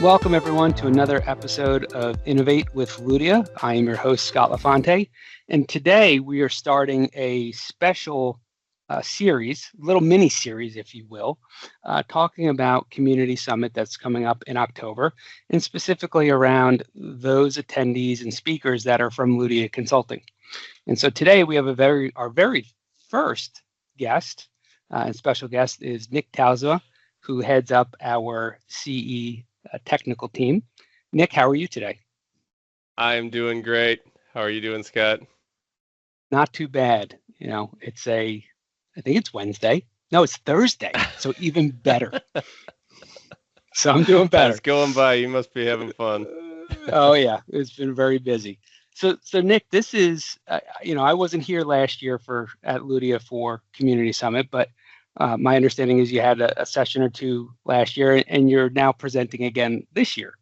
Welcome everyone to another episode of Innovate with Ludia. I am your host, Scott Lefante, and today we are starting a special series, little mini series, if you will, talking about Community Summit that's coming up in October, and specifically around those attendees and speakers that are from Ludia Consulting. And so today we have our very first guest, and special guest is Nick Talsma, who heads up our CE technical team. Nick, how are you today? I'm doing great. How are you doing, Scott? Not too bad. You know, I think it's Wednesday. No, it's Thursday. So even better. So I'm doing better. It's going by. You must be having fun. Oh yeah, it's been very busy. So Nick, this is, I wasn't here last year at Ludia for Community Summit, but my understanding is you had a session or two last year, and you're now presenting again this year.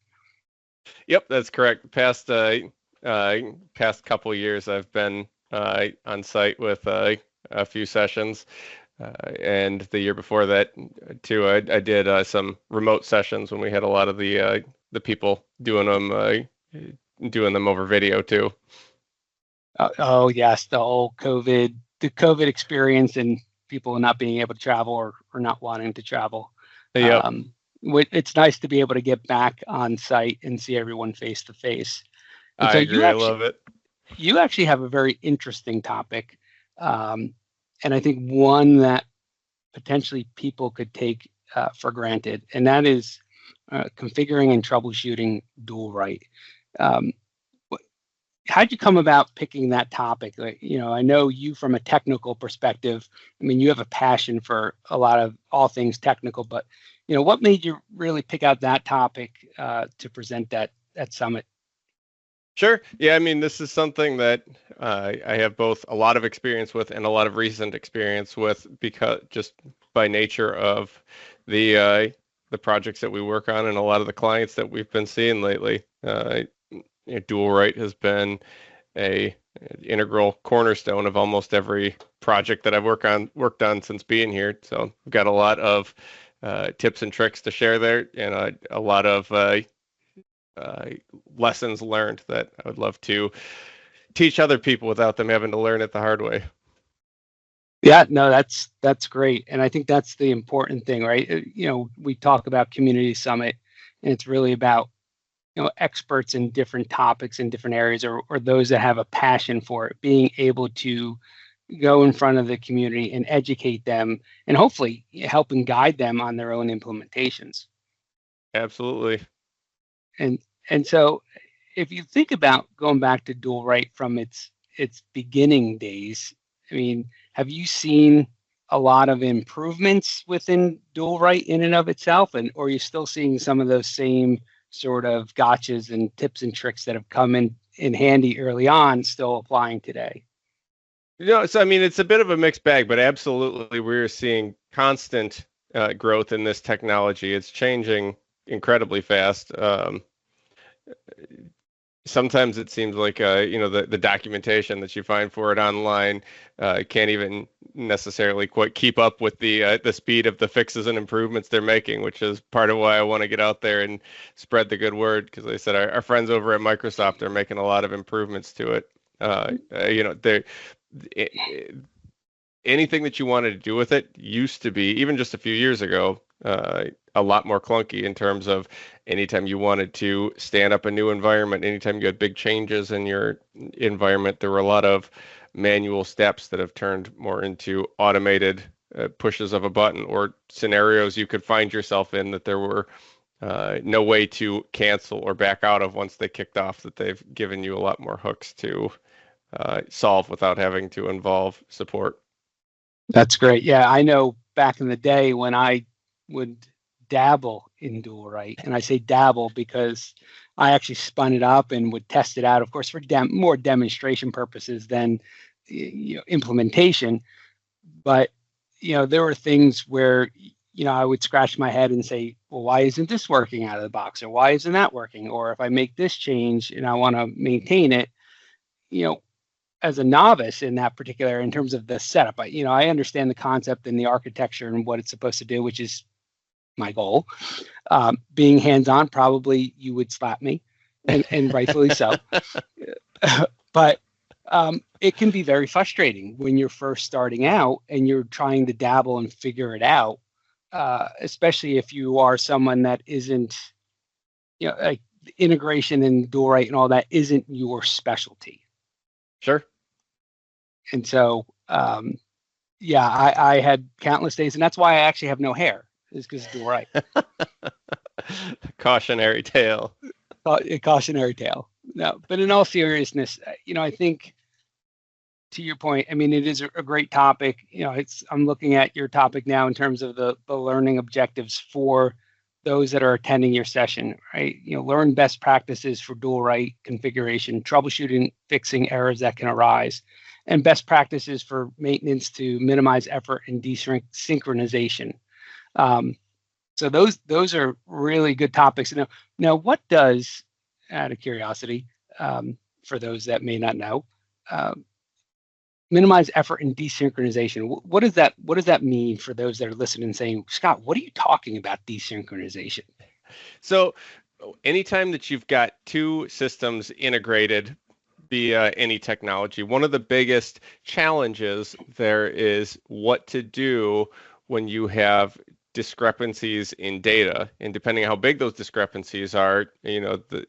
Yep, that's correct. Past couple years, I've been on site with a few sessions, and the year before that, too, I did some remote sessions when we had a lot of the people doing them over video too. Oh yes, the whole COVID experience and people not being able to travel or not wanting to travel. Yep. It's nice to be able to get back on site and see everyone face to face. I agree. I love it. You actually have a very interesting topic, and I think one that potentially people could take for granted, and that is configuring and troubleshooting dual write. How'd you come about picking that topic? I know you from a technical perspective. I mean, you have a passion for a lot of all things technical, but what made you really pick out that topic to present at Summit? Sure. Yeah, I mean, this is something that I have both a lot of experience with and a lot of recent experience with, because just by nature of the projects that we work on and a lot of the clients that we've been seeing lately. Dual write has been an integral cornerstone of almost every project that I've worked on since being here. So I've got a lot of tips and tricks to share there, and a lot of lessons learned that I would love to teach other people without them having to learn it the hard way. Yeah, no, that's great, and I think that's the important thing, right? We talk about Community Summit, and it's really about experts in different topics in different areas, or those that have a passion for it, being able to go in front of the community and educate them, and hopefully help and guide them on their own implementations. Absolutely. And so, if you think about going back to dual write from its beginning days, I mean, have you seen a lot of improvements within dual write in and of itself, or are you still seeing some of those same sort of gotchas and tips and tricks that have come in handy early on still applying today? So I mean, it's a bit of a mixed bag, but absolutely we're seeing constant growth in this technology. It's changing incredibly fast. Sometimes it seems like the documentation that you find for it online can't even necessarily quite keep up with the speed of the fixes and improvements they're making, which is part of why I want to get out there and spread the good word, because they said our friends over at Microsoft are making a lot of improvements to it. Anything that you wanted to do with it used to be, even just a few years ago, a lot more clunky in terms of anytime you wanted to stand up a new environment, anytime you had big changes in your environment, there were a lot of manual steps that have turned more into automated pushes of a button, or scenarios you could find yourself in that there were no way to cancel or back out of once they kicked off, that they've given you a lot more hooks to solve without having to involve support. That's great. Yeah, I know back in the day when I would dabble in dual write, and I say dabble because I actually spun it up and would test it out, of course, for more demonstration purposes than implementation. But there were things where I would scratch my head and say, well, why isn't this working out of the box, or why isn't that working, or if I make this change and I want to maintain it, as a novice in that particular, in terms of the setup, I understand the concept and the architecture and what it's supposed to do, which is my goal. Being hands-on, probably you would slap me, and rightfully so. But it can be very frustrating when you're first starting out and you're trying to dabble and figure it out, especially if you are someone that isn't, like integration and dual right and all that isn't your specialty. Sure. And so, yeah, I had countless days, and that's why I actually have no hair, is because dual right. Cautionary tale. A cautionary tale. No, but in all seriousness, I think, to your point, I mean, it is a great topic. I'm looking at your topic now in terms of the learning objectives for those that are attending your session, right? Learn best practices for dual right configuration, troubleshooting, fixing errors that can arise, and best practices for maintenance to minimize effort and desynchronization. So those are really good topics. Now, what does, out of curiosity, for those that may not know, minimize effort and desynchronization? What does that mean for those that are listening and saying, Scott, what are you talking about desynchronization? So anytime that you've got two systems integrated via any technology, one of the biggest challenges there is what to do when you have discrepancies in data, and depending on how big those discrepancies are, that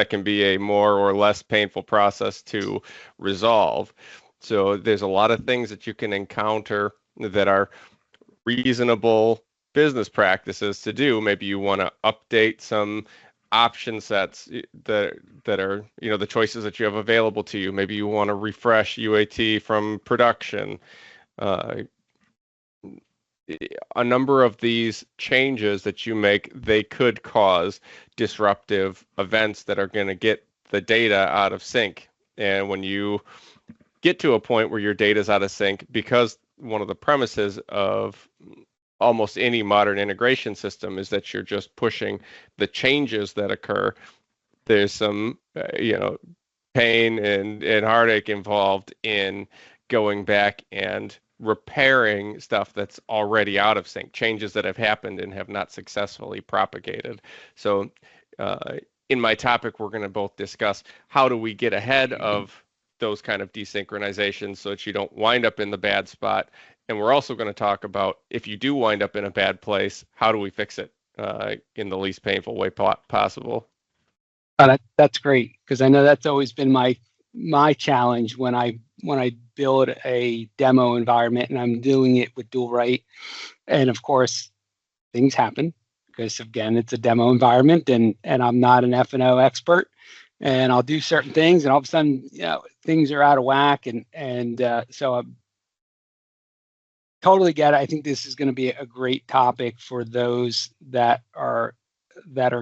can be a more or less painful process to resolve. So there's a lot of things that you can encounter that are reasonable business practices to do. Maybe you want to update some option sets that are, the choices that you have available to you. Maybe you want to refresh UAT from production. A number of these changes that you make, they could cause disruptive events that are going to get the data out of sync. And when you get to a point where your data is out of sync, because one of the premises of almost any modern integration system is that you're just pushing the changes that occur, there's some, pain and heartache involved in going back and repairing stuff that's already out of sync, changes that have happened and have not successfully propagated. So in my topic, we're going to both discuss how do we get ahead of those kind of desynchronizations so that you don't wind up in the bad spot. And we're also going to talk about, if you do wind up in a bad place, how do we fix it in the least painful way possible. That's great, because I know that's always been my challenge when I build a demo environment and I'm doing it with dual right. And of course, things happen because, again, it's a demo environment and I'm not an F&O expert, and I'll do certain things and all of a sudden, things are out of whack. And so I totally get it. I think this is going to be a great topic for those that are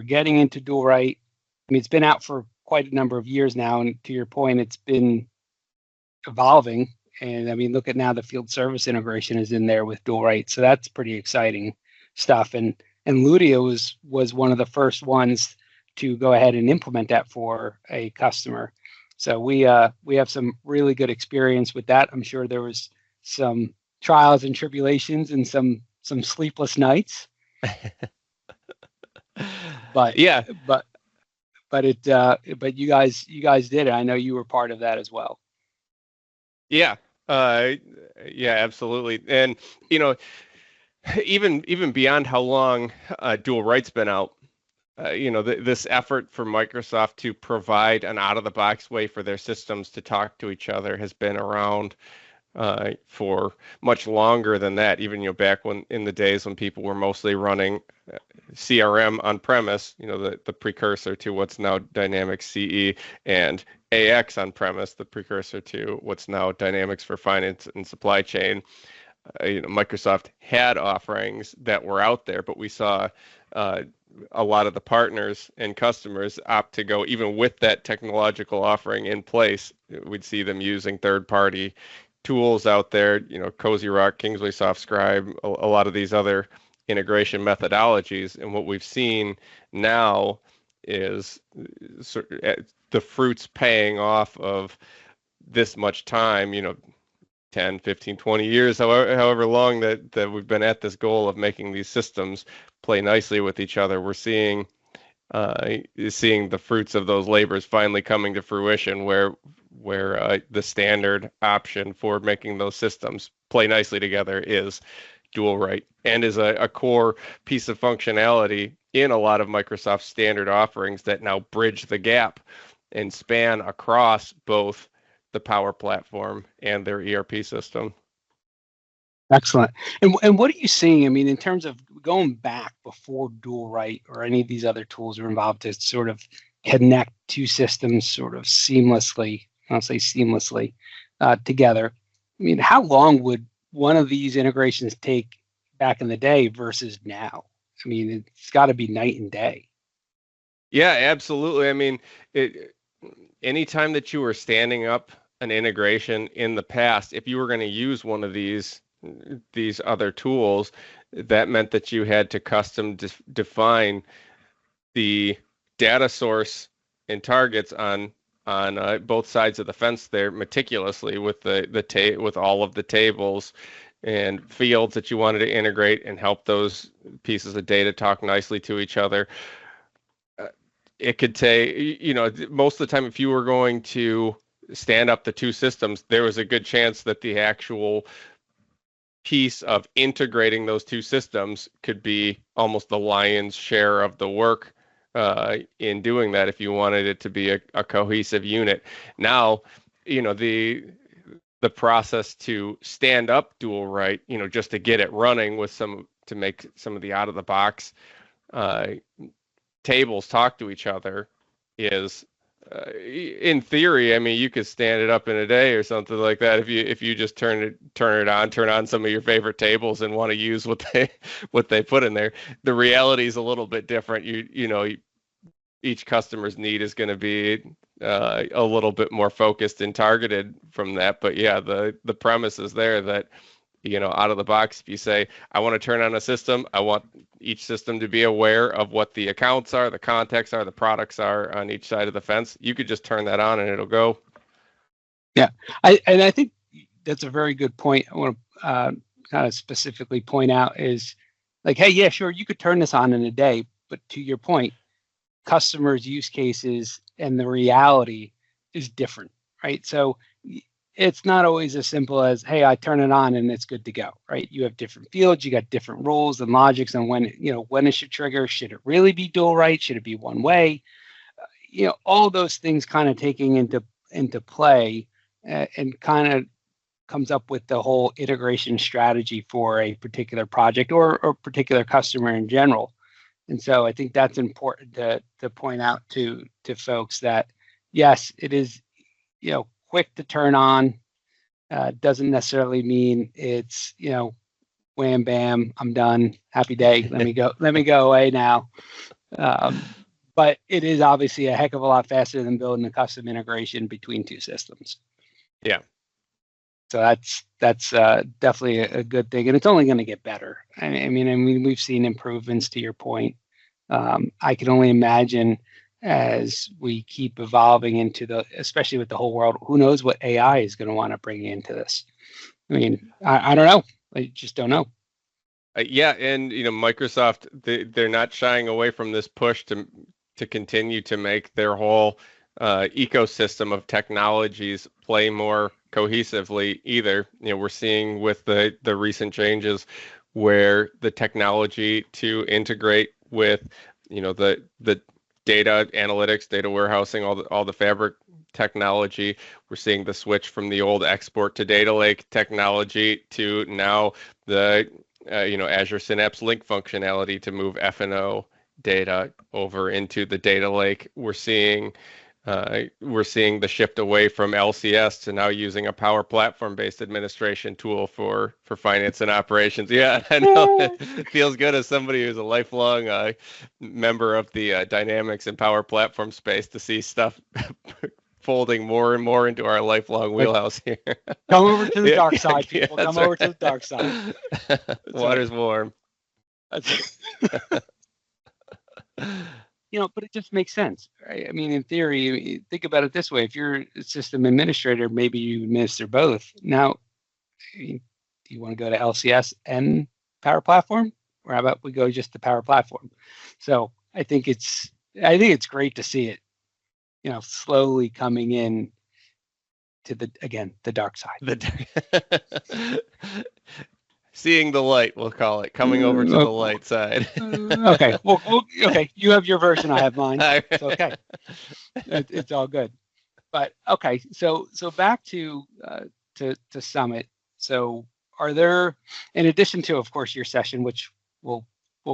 getting into dual right. I mean, it's been out for quite a number of years now, and to your point, it's been evolving. And I mean, look at now, the field service integration is in there with dual right, so that's pretty exciting stuff. And Ludia was one of the first ones to go ahead and implement that for a customer. So we have some really good experience with that. I'm sure there was some trials and tribulations and some sleepless nights. But yeah, but you guys did it. I know you were part of that as well. Yeah, absolutely. And even beyond how long dual right's been out, this effort for Microsoft to provide an out-of-the-box way for their systems to talk to each other has been around for much longer than that. Even back in the days when people were mostly running CRM on premise, the precursor to what's now Dynamics CE, and AX on premise, the precursor to what's now Dynamics for Finance and Supply Chain. Microsoft had offerings that were out there, but we saw a lot of the partners and customers opt to go, even with that technological offering in place, we'd see them using third-party tools out there, Cozy Rock, Kingsley SoftScribe, a lot of these other integration methodologies. And what we've seen now is the fruits paying off of this much time, 10, 15, 20 years, however long that we've been at this goal of making these systems play nicely with each other, we're seeing the fruits of those labors finally coming to fruition, where the standard option for making those systems play nicely together is dual write, and is a core piece of functionality in a lot of Microsoft standard offerings that now bridge the gap and span across both the Power Platform and their ERP system. Excellent. And what are you seeing? I mean, in terms of going back before dual write or any of these other tools are involved to sort of connect two systems sort of seamlessly, I'll say seamlessly, together. I mean, how long would one of these integrations take back in the day versus now? I mean, it's got to be night and day. Yeah, absolutely. I mean, anytime that you were standing up an integration in the past, if you were going to use one of these other tools, that meant that you had to custom define the data source and targets on both sides of the fence there meticulously, with with all of the tables and fields that you wanted to integrate and help those pieces of data talk nicely to each other. It could take, most of the time, if you were going to stand up the two systems, there was a good chance that the actual piece of integrating those two systems could be almost the lion's share of the work in doing that, if you wanted it to be a cohesive unit. Now, the process to stand up dual write, just to get it running to make some of the out of the box tables talk to each other is, in theory, I mean, you could stand it up in a day or something like that if you just turn on some of your favorite tables and want to use what they put in there. The reality is a little bit different. Each customer's need is going to be a little bit more focused and targeted from that. But yeah, the premise is there that, out of the box, if you say, I want to turn on a system, I want each system to be aware of what the accounts are, the contacts are, the products are on each side of the fence, you could just turn that on and it'll go. Yeah, I think that's a very good point. I want to kind of specifically point out is like, hey, yeah, sure, you could turn this on in a day, but to your point, customers' use cases and the reality is different, right? So it's not always as simple as, hey, I turn it on and it's good to go, right? You have different fields, you got different rules and logics on when it should trigger. Should it really be dual write? Should it be one way? All those things kind of taking into play and kind of comes up with the whole integration strategy for a particular project or particular customer in general. And so I think that's important to point out to folks that, yes, it is, quick to turn on. Doesn't necessarily mean it's, wham, bam, I'm done, happy day, let me go away now. But it is obviously a heck of a lot faster than building a custom integration between two systems. Yeah. So that's definitely a good thing, and it's only going to get better. I mean, we've seen improvements to your point. I can only imagine as we keep evolving into especially with the whole world, who knows what AI is going to want to bring into this. I mean, I don't know. I just don't know. Yeah, and Microsoft, they're not shying away from this push to continue to make their whole ecosystem of technologies play more cohesively either. We're seeing with the recent changes where the technology to integrate with the data analytics, data warehousing, all the Fabric technology. We're seeing the switch from the old export to data lake technology to now the Azure Synapse Link functionality to move F&O data over into the data lake. We're seeing the shift away from LCS to now using a Power Platform-based administration tool for finance and operations. Yeah, I know it feels good as somebody who's a lifelong member of the Dynamics and Power Platform space to see stuff folding more and more into our lifelong wheelhouse here. Come over to the dark side, people. Come over to the dark side. Water's warm. But it just makes sense, right? I mean, in theory, think about it this way. If you're a system administrator, maybe you administer both. Now, Do you want to go to LCS and Power Platform, or how about we go just to Power Platform? So I think it's great to see it, slowly coming in to the dark side. Seeing the light, we'll call it, coming over to the light side. Okay. Well, okay. You have your version, I have mine. It's okay. It's all good. But okay, so back to Summit. So are there, in addition to, of course, your session, which we'll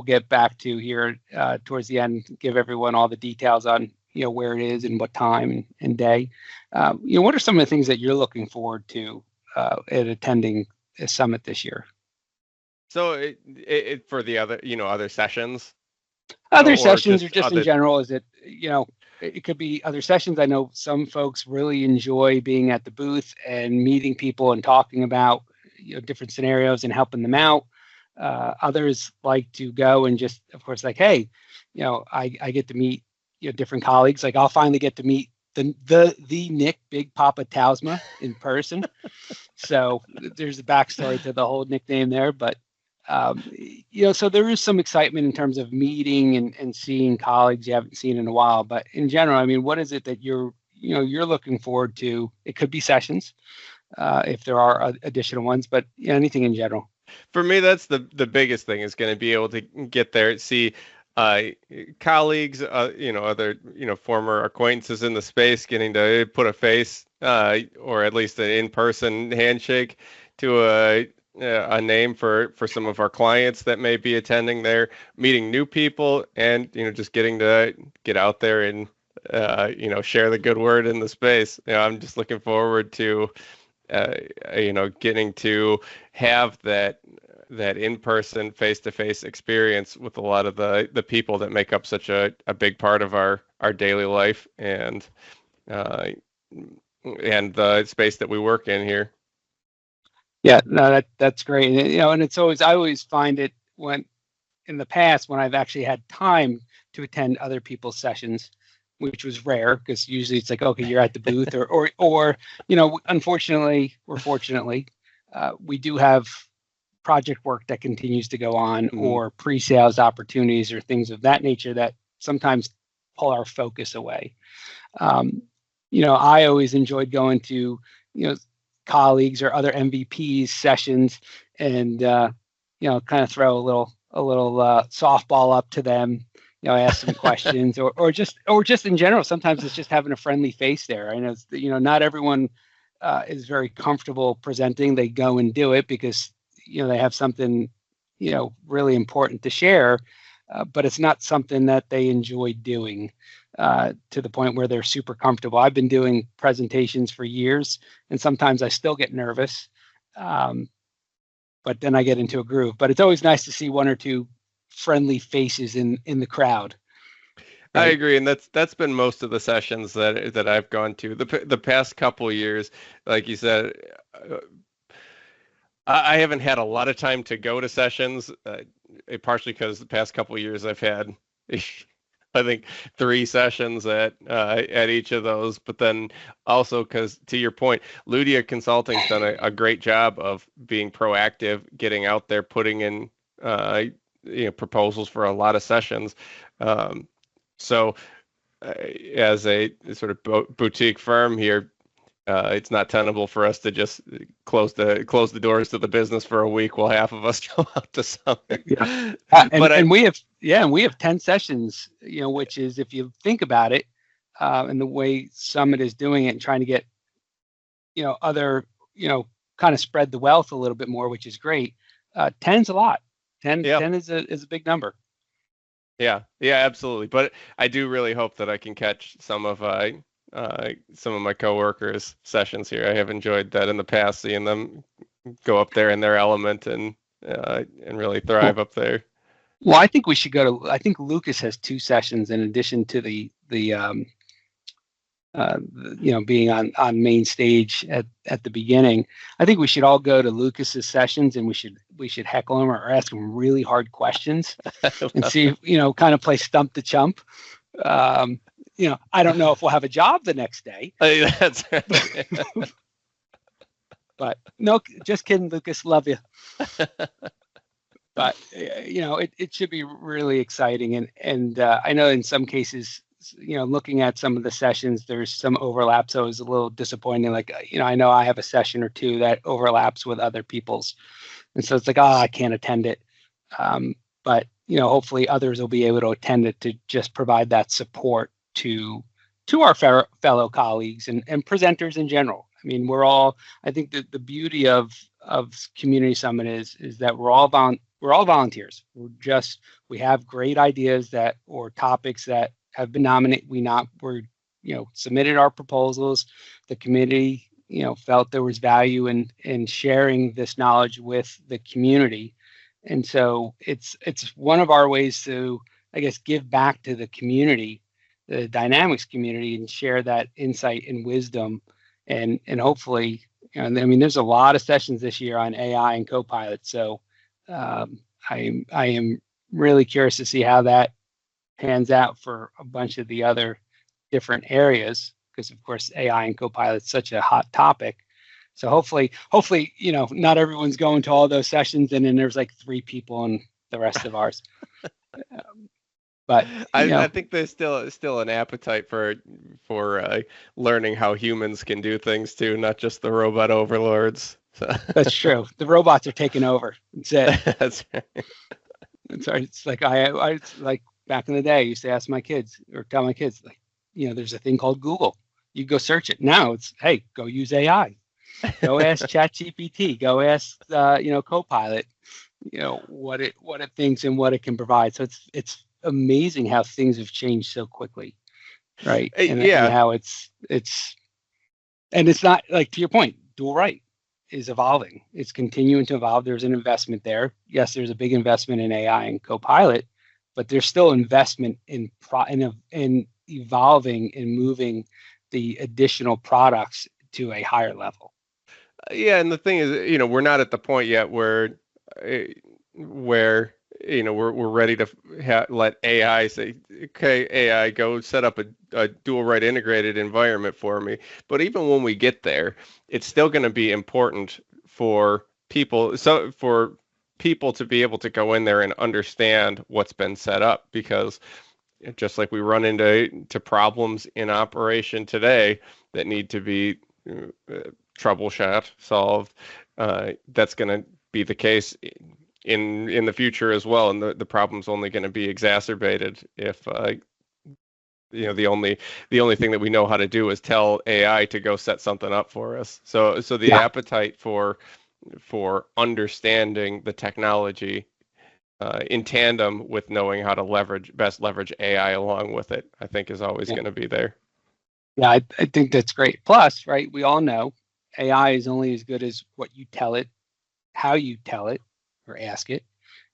get back to here towards the end, give everyone all the details on where it is and what time and day. What are some of the things that you're looking forward to at attending a Summit this year? So it for the other sessions. Other sessions or just in general, is it, it could be other sessions. I know some folks really enjoy being at the booth and meeting people and talking about different scenarios and helping them out. Others like to go and just, of course, like, hey, I get to meet different colleagues. Like I'll finally get to meet the Nick Big Papa Talsma in person. So there's a backstory to the whole nickname there, but so there is some excitement in terms of meeting and seeing colleagues you haven't seen in a while. But in general, I mean, what is it that you're looking forward to? It could be sessions, if there are additional ones, but anything in general. For me, that's the biggest thing, is going to be able to get there, see colleagues, other former acquaintances in the space, getting to put a face or at least an in-person handshake to a name for some of our clients that may be attending there, meeting new people, and just getting to get out there and share the good word in the space. I'm just looking forward to getting to have that in-person, face-to-face experience with a lot of the people that make up such a big part of our daily life and the space that we work in here. Yeah, no, that's great. And it's always, I always find it when in the past when I've actually had time to attend other people's sessions, which was rare because usually it's like, okay, you're at the booth or unfortunately or fortunately, we do have project work that continues to go on, or pre-sales opportunities or things of that nature that sometimes pull our focus away. I always enjoyed going to, colleagues or other MVPs sessions and, kind of throw a little softball up to them, ask some questions or just in general. Sometimes it's just having a friendly face there. I know, not everyone is very comfortable presenting. They go and do it because, they have something, really important to share, but it's not something that they enjoy doing to the point where they're super comfortable. I've been doing presentations for years, and sometimes I still get nervous, but then I get into a groove. But it's always nice to see one or two friendly faces in the crowd. Right? I agree, and that's been most of the sessions that I've gone to the past couple of years. Like you said, I haven't had a lot of time to go to sessions, partially because the past couple of years I've had, I think, 3 sessions at each of those. But then also because, to your point, Ludia Consulting's done a great job of being proactive, getting out there, putting in proposals for a lot of sessions. So as a sort of boutique firm here, it's not tenable for us to just close the doors to the business for a week while half of us go out to something. Yeah. And we have 10 sessions, which is, if you think about it, and the way Summit is doing it and trying to get, other, kind of spread the wealth a little bit more, which is great. 10's a lot. 10 is a big number. Yeah, absolutely. But I do really hope that I can catch some of my coworkers' sessions here. I have enjoyed that in the past, seeing them go up there in their element and really thrive up there. Well, I think we should go to. I think Lucas has 2 sessions in addition to the being on main stage at the beginning. I think we should all go to Lucas's sessions and we should heckle him or ask him really hard questions and see, kind of play stump the chump. I don't know if we'll have a job the next day. That's right. But no, just kidding, Lucas. Love you. But it should be really exciting, and I know in some cases, looking at some of the sessions, there's some overlap, so it's a little disappointing. Like, I know I have a session or two that overlaps with other people's, and so it's like, I can't attend it. But hopefully others will be able to attend it to just provide that support to our fellow colleagues and presenters in general. I mean, I think that the beauty of Community Summit is that we're all volunteers. We have great ideas or topics that have been nominated. We're submitted our proposals. The committee, felt there was value in sharing this knowledge with the community. And so it's one of our ways to, I guess, give back to the community, the Dynamics community, and share that insight and wisdom. And hopefully, there's a lot of sessions this year on AI and Copilot. So I am really curious to see how that pans out for a bunch of the other different areas, because of course AI and Copilot is such a hot topic. So hopefully, not everyone's going to all those sessions, and then there's like 3 people in the rest of ours. But I think there's still an appetite for learning how humans can do things too, not just the robot overlords. So. That's true. The robots are taking over. That's it. That's right. It's right. It's like I like back in the day, I used to ask my kids or tell my kids, like, there's a thing called Google. You go search it. Now it's, hey, go use AI. Go ask ChatGPT. Go ask Copilot. What it thinks and what it can provide. So it's amazing how things have changed so quickly, right? And how it's not, like, to your point, dual right is evolving. It's continuing to evolve. There's an investment there. Yes, there's a big investment in AI and Copilot, but there's still investment in evolving and moving the additional products to a higher level. Yeah, and the thing is, we're not at the point yet where we're ready to let AI say, okay, AI, go set up a dual right integrated environment for me. But even when we get there, it's still going to be important for people to be able to go in there and understand what's been set up, because just like we run into problems in operation today that need to be troubleshot, solved, that's going to be the case in the future as well, and the problem's only going to be exacerbated if the only thing that we know how to do is tell AI to go set something up for us. So the appetite for understanding the technology in tandem with knowing how to best leverage AI along with it, I think is always going to be there. Yeah, I think that's great. Plus, right, we all know AI is only as good as what you tell it, how you tell it or ask it,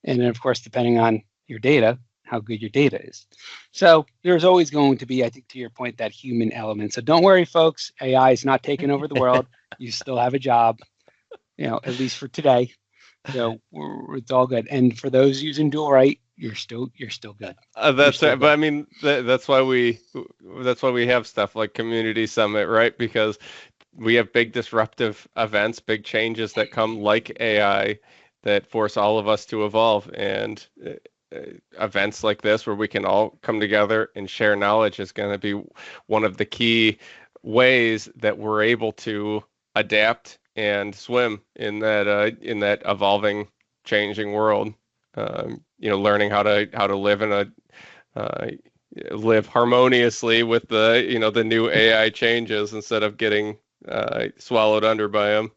and then of course, depending on your data, how good your data is. So there's always going to be, I think, to your point, that human element. So don't worry, folks, AI is not taking over the world. You still have a job, at least for today. So it's all good. And for those using dual right, you're still good. That's right. But I mean, that's why we have stuff like Community Summit, right? Because we have big disruptive events, big changes that come like AI that force all of us to evolve. And events like this where we can all come together and share knowledge is going to be one of the key ways that we're able to adapt and swim in that evolving, changing world. Learning how to live harmoniously with the new AI changes instead of getting swallowed under by them.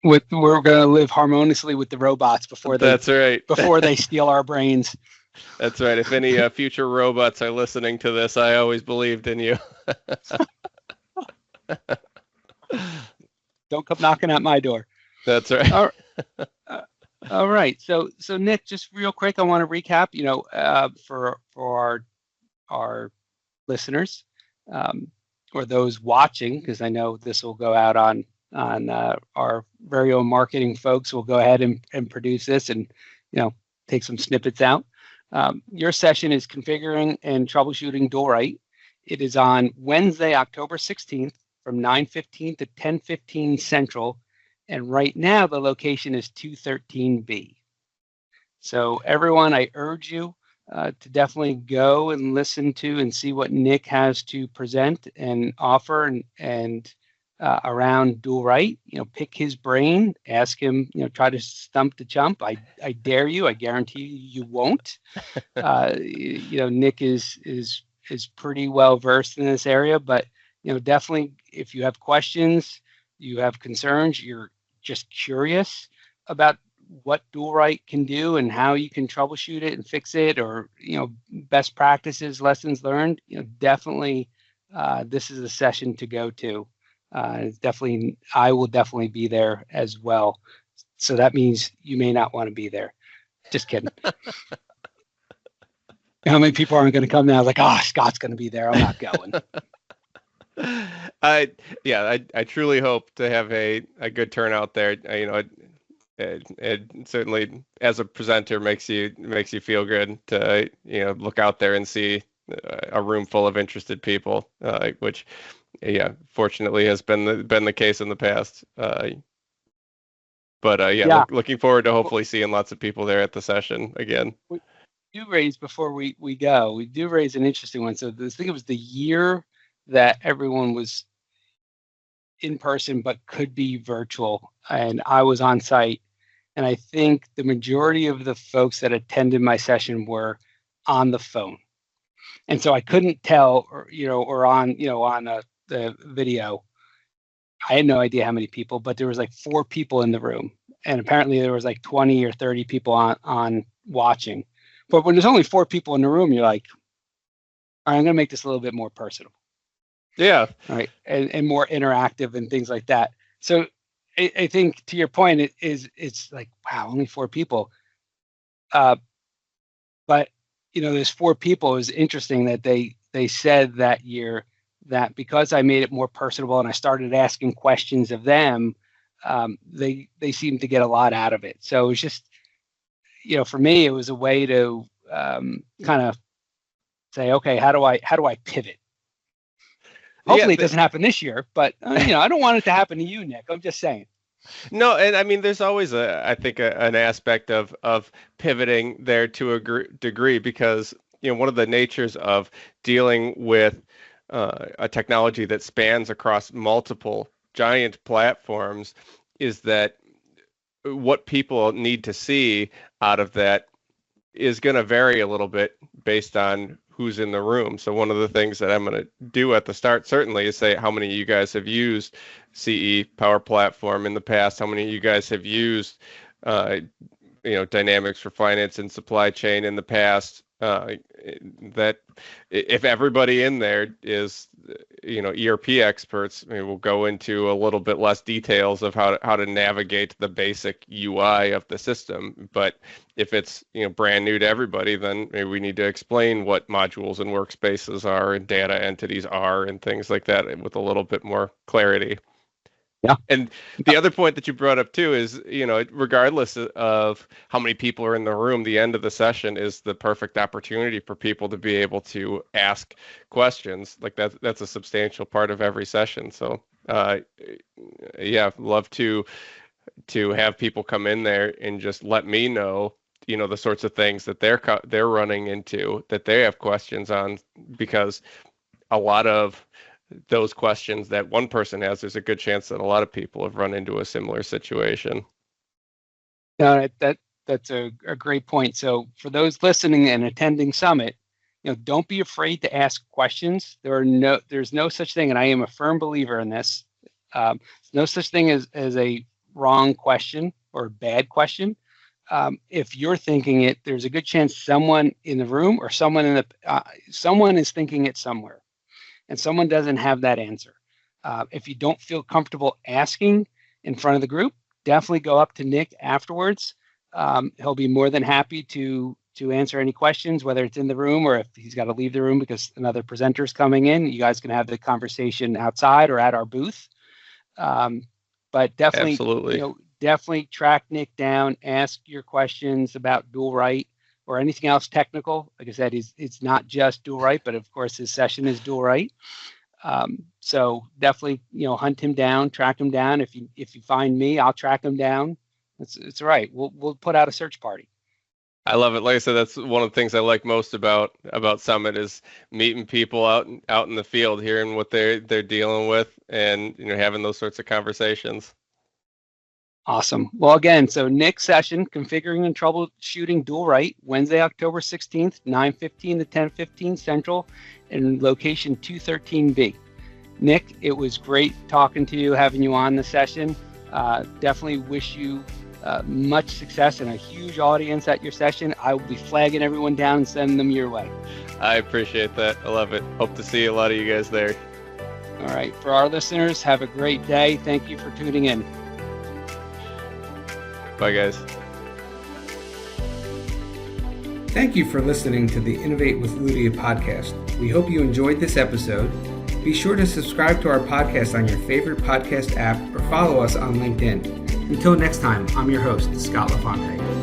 We're going to live harmoniously with the robots before they steal our brains. That's right. If any future robots are listening to this, I always believed in you. Don't come knocking at my door. That's right. All right. So Nick, just real quick, I want to recap, for our listeners, or those watching, because I know this will go out on our very own marketing folks will go ahead and produce this and, take some snippets out. Your session is configuring and troubleshooting dual right. It is on Wednesday, October 16th from 9:15 to 10:15 Central And right now, the location is 213B. So everyone, I urge you to definitely go and listen to and see what Nick has to present and offer and around dual right. Pick his brain, ask him, try to stump the chump. I dare you. I guarantee you won't. Nick is pretty well versed in this area, but definitely if you have questions, you have concerns, you're just curious about what dual right can do and how you can troubleshoot it and fix it, or best practices, lessons learned, definitely this is a session to go to. I will definitely be there as well. So that means you may not want to be there. Just kidding. How many people aren't going to come now? Like, oh, Scott's going to be there. I'm not going. I truly hope to have a good turnout there. It certainly, as a presenter, makes you feel good to look out there and see a room full of interested people, which fortunately has been the case in the past. Looking forward to hopefully seeing lots of people there at the session again. We do raise before we go. We do raise an interesting one. So I think it was the year that everyone was in person but could be virtual, and I was on site. And I think the majority of the folks that attended my session were on the phone. And so I couldn't tell, or on the video, I had no idea how many people, but there was like 4 people in the room. And apparently there was like 20 or 30 people on watching. But when there's only 4 people in the room, you're like, all right, I'm going to make this a little bit more personal. Yeah. Right. And more interactive and things like that. So I think to your point, it's like, wow, only 4 people. But there's 4 people. It was interesting that they said that year that because I made it more personable and I started asking questions of them, they seemed to get a lot out of it. So it was just, for me, it was a way to kind of say, okay, how do I pivot? Hopefully it doesn't happen this year, but I don't want it to happen to you, Nick. I'm just saying. No, and I mean, there's always an aspect of pivoting there to a degree, because one of the natures of dealing with a technology that spans across multiple giant platforms is that what people need to see out of that is going to vary a little bit based on who's in the room. So one of the things that I'm going to do at the start certainly is say how many of you guys have used CE Power Platform in the past, how many of you guys have used Dynamics for Finance and Supply Chain in the past. That if everybody in there is ERP experts, we'll go into a little bit less details of how to navigate the basic UI of the system. But if it's brand new to everybody, then maybe we need to explain what modules and workspaces are and data entities are and things like that with a little bit more clarity. Yeah. And the other point that you brought up too is, regardless of how many people are in the room, the end of the session is the perfect opportunity for people to be able to ask questions. Like that's a substantial part of every session. So, love to have people come in there and just let me know, the sorts of things that they're running into, that they have questions on, because a lot of those questions that one person has, there's a good chance that a lot of people have run into a similar situation. No, that's a great point. So for those listening and attending Summit, don't be afraid to ask questions. There's no such thing, and I am a firm believer in this. No such thing as a wrong question or a bad question. If you're thinking it, there's a good chance someone in the room or someone is thinking it somewhere, and someone doesn't have that answer. If you don't feel comfortable asking in front of the group, definitely go up to Nick afterwards. He'll be more than happy to answer any questions, whether it's in the room or if he's got to leave the room because another presenter's coming in. You guys can have the conversation outside or at our booth. But definitely, absolutely, definitely track Nick down, ask your questions about dual right or anything else technical. Like I said, it's not just dual right, but of course his session is dual right. So definitely, hunt him down, track him down. If you find me, I'll track him down. It's all right. We'll put out a search party. I love it. Like I said, that's one of the things I like most about Summit is meeting people out in the field, hearing what they're dealing with, and having those sorts of conversations. Awesome. Well, again, so Nick's session, configuring and troubleshooting dual write, Wednesday, October 16th, 9:15 to 10:15 Central, in location 213B. Nick, it was great talking to you, having you on the session. Definitely wish you much success and a huge audience at your session. I will be flagging everyone down and sending them your way. I appreciate that. I love it. Hope to see a lot of you guys there. All right. For our listeners, have a great day. Thank you for tuning in. Bye, guys. Thank you for listening to the Innovate with Ludia podcast. We hope you enjoyed this episode. Be sure to subscribe to our podcast on your favorite podcast app or follow us on LinkedIn. Until next time, I'm your host, Scott Lefante.